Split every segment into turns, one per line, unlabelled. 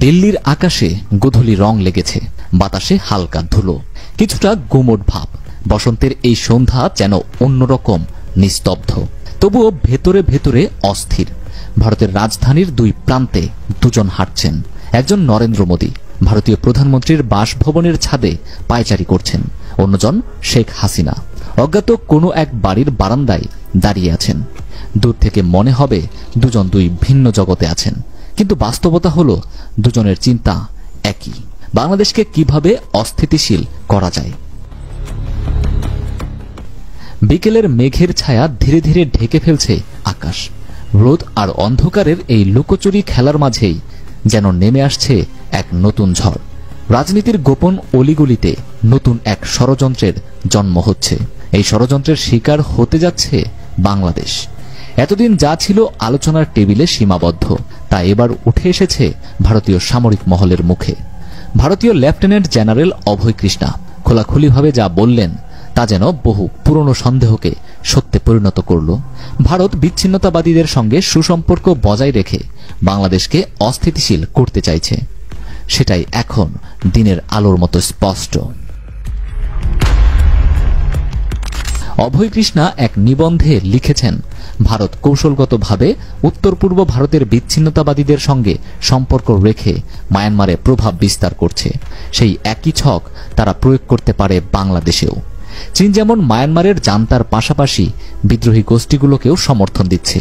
দিল্লির আকাশে গোধূলি রং লেগেছে, বাতাসে হালকা ধুলো, কিছুটা গুমোট ভাব। বসন্তের এই সন্ধ্যা যেন অন্যরকম নিস্তব্ধ, তবুও ভেতরে ভেতরে অস্থির। ভারতের রাজধানীর দুই প্রান্তে দুজন হাঁটছেন। একজন নরেন্দ্র মোদী ভারতীয় প্রধানমন্ত্রীর বাসভবনের ছাদে পায়চারি করছেন, অন্যজন শেখ হাসিনা অজ্ঞাত কোনো এক বাড়ির বারান্দায় দাঁড়িয়ে আছেন। দূর থেকে মনে হবে দুজন দুই ভিন্ন জগতে আছেন, কিন্তু বাস্তবতা হলো দুজনের চিন্তা একই, বাংলাদেশকে কিভাবে অস্থিতিশীল করা যায়। বিকেলের মেঘের ছায়া ধীরে ধীরে ঢেকে ফেলছে আকাশ। রোদ আর অন্ধকারের এই লুকোচুরি খেলার মাঝেই যেন নেমে আসছে এক নতুন ঝড়। রাজনীতির গোপন অলিগলিতে নতুন এক ষড়যন্ত্রের জন্ম হচ্ছে। এই ষড়যন্ত্রের শিকার হতে যাচ্ছে বাংলাদেশ। এতদিন যা ছিল আলোচনার টেবিলে সীমাবদ্ধ, তা এবার উঠে এসেছে ভারতীয় সামরিক মহলের মুখে। ভারতীয় লেফটেন্যান্ট জেনারেল অভয় কৃষ্ণা খোলাখুলিভাবে যা বললেন তা যেন বহু পুরনো সন্দেহকে সত্যে পরিণত করল। ভারত বিচ্ছিন্নতাবাদীদের সঙ্গে সুসম্পর্ক বজায় রেখে বাংলাদেশকে অস্থিতিশীল করতে চাইছে, সেটাই এখন দিনের আলোর মতো স্পষ্ট। অভয় কৃষ্ণা এক নিবন্ধে লিখেছেন, ভারত কৌশলগতভাবে উত্তর পূর্ব ভারতের বিচ্ছিন্নতাবাদীদের সঙ্গে সম্পর্ক রেখে মায়ানমারে প্রভাব বিস্তার করছে। সেই একই ছক তারা প্রয়োগ করতে পারে বাংলাদেশেও। চীন যেমন মায়ানমারের জান্তার পাশাপাশি বিদ্রোহী গোষ্ঠীগুলোকেও সমর্থন দিচ্ছে,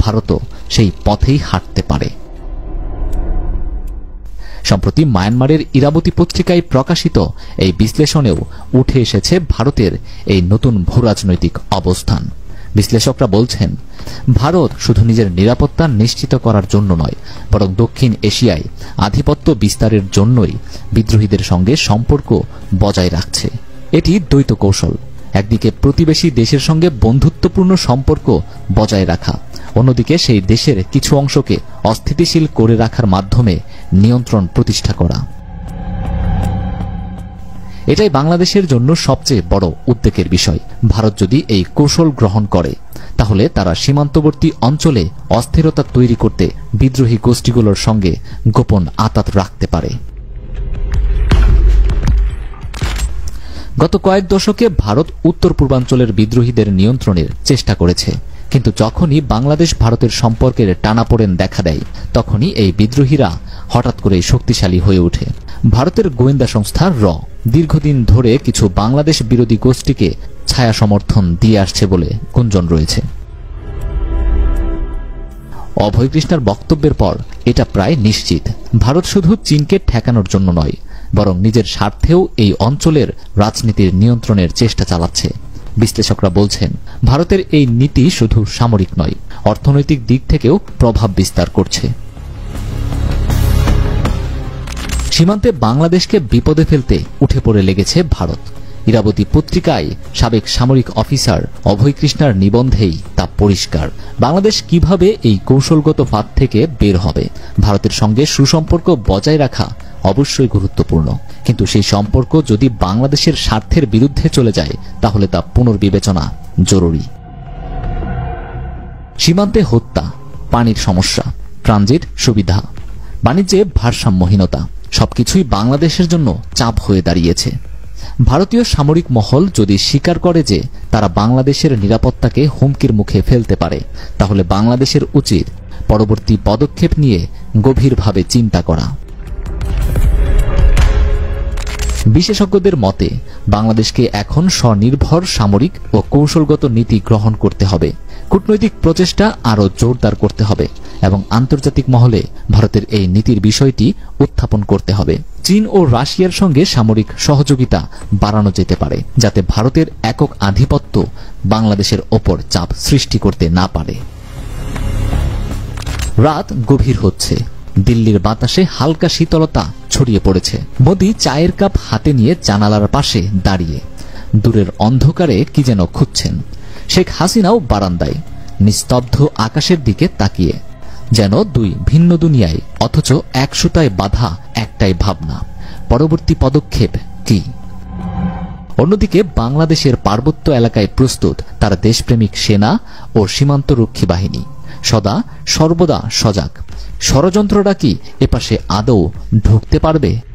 ভারতও সেই পথেই হাঁটতে পারে। সম্প্রতি মায়ানমারের ইরাবতী পত্রিকায় প্রকাশিত এই বিশ্লেষণেও উঠে এসেছে ভারতের এই নতুন ভূরাজনৈতিক অবস্থান। বিশ্লেষকরা বলছেন, ভারত শুধু নিজের নিরাপত্তা নিশ্চিত করার জন্য নয়, বরং দক্ষিণ এশিয়ায় আধিপত্য বিস্তারের জন্যই বিদ্রোহীদের সঙ্গে সম্পর্ক বজায় রাখছে। এটি দ্বৈত কৌশল, একদিকে প্রতিবেশী দেশের সঙ্গে বন্ধুত্বপূর্ণ সম্পর্ক বজায় রাখা, অন্যদিকে সেই দেশের কিছু অংশকে অস্থিতিশীল করে রাখার মাধ্যমে নিয়ন্ত্রণ প্রতিষ্ঠা করা। এটাই বাংলাদেশের জন্য সবচেয়ে বড় উদ্বেগের বিষয়। ভারত যদি এই কৌশল গ্রহণ করে, তাহলে তারা সীমান্তবর্তী অঞ্চলে অস্থিরতা তৈরি করতে বিদ্রোহী গোষ্ঠীগুলোর সঙ্গে গোপন আঁতাত রাখতে পারে। গত কয়েক দশকে ভারত উত্তর পূর্বাঞ্চলের বিদ্রোহীদের নিয়ন্ত্রণের চেষ্টা করেছে, কিন্তু যখনই বাংলাদেশ ভারতের সম্পর্কের টানাপোড়েন দেখা দেয়, তখনই এই বিদ্রোহীরা হঠাৎ করে শক্তিশালী হয়ে ওঠে। ভারতের গোয়েন্দা সংস্থা র দীর্ঘদিন ধরে কিছু বাংলাদেশ বিরোধী গোষ্ঠীকে ছায়া সমর্থন দিয়ে আসছে বলে গুঞ্জন রয়েছে। অভয় কৃষ্ণার বক্তব্যের পর এটা প্রায় নিশ্চিত, ভারত শুধু চীনকে ঠেকানোর জন্য নয়, বরং নিজের স্বার্থেও এই অঞ্চলের রাজনীতির নিয়ন্ত্রণের চেষ্টা চালাচ্ছে। বিশ্লেষকরা বলছেন, ভারতের এই নীতি শুধু সামরিক নয়, অর্থনৈতিক দিক থেকেও প্রভাব বিস্তার করছে। সীমান্তে বাংলাদেশকে বিপদে ফেলতে উঠে পড়ে লেগেছে ভারত। ইরাবতী পত্রিকায় সাবেক সামরিক অফিসার অভয় কৃষ্ণার নিবন্ধেই তা পরিষ্কার। বাংলাদেশ কিভাবে এই কৌশলগত ফাঁদ থেকে বের হবে? ভারতের সঙ্গে সুসম্পর্ক বজায় রাখা অবশ্যই গুরুত্বপূর্ণ, কিন্তু সেই সম্পর্ক যদি বাংলাদেশের স্বার্থের বিরুদ্ধে চলে যায়, তাহলে তা পুনর্বিবেচনা জরুরি। সীমান্তে হত্যা, পানির সমস্যা, ট্রানজিট সুবিধা, বাণিজ্যে ভারসাম্যহীনতা সবকিছুই বাংলাদেশের জন্য চাপ হয়ে দাঁড়িয়েছে। ভারতীয় সামরিক মহল যদি স্বীকার করে যে তারা বাংলাদেশের নিরাপত্তাকে হুমকির মুখে ফেলতে পারে, তাহলে বাংলাদেশের উচিত পরবর্তী পদক্ষেপ নিয়ে গভীরভাবে চিন্তা করা। বিশেষজ্ঞদের মতে, বাংলাদেশকে এখন স্বনির্ভর সামরিক ও কৌশলগত নীতি গ্রহণ করতে হবে, কূটনৈতিক প্রচেষ্টা আরও জোরদার করতে হবে এবং আন্তর্জাতিক মহলে ভারতের এই নীতির বিষয়টি উত্থাপন করতে হবে। চীন ও রাশিয়ার সঙ্গে সামরিক সহযোগিতা বাড়ানো যেতে পারে, যাতে ভারতের একক আধিপত্য বাংলাদেশের ওপর চাপ সৃষ্টি করতে না পারে। রাত গভীর হচ্ছে, দিল্লির বাতাসে হালকা শীতলতা ছড়িয়ে পড়েছে। মোদি চায়ের কাপ হাতে নিয়ে জানালার পাশে দাঁড়িয়ে দূরের অন্ধকারে কি যেন খুঁজছেন। শেখ হাসিনাও বারান্দায় নিস্তব্ধ আকাশের দিকে তাকিয়ে, যেন দুই ভিন্ন দুনিয়ায়, অথচ এক সুতায় বাঁধা একটাই ভাবনা, পরবর্তী পদক্ষেপ কি। অন্যদিকে বাংলাদেশের পার্বত্য এলাকায় প্রস্তুত তার দেশপ্রেমিক সেনা ও সীমান্তরক্ষী বাহিনী, সদা সর্বদা সজাগ। ষড়যন্ত্রটা কি এপাশে আদৌ ঢুকতে পারবে?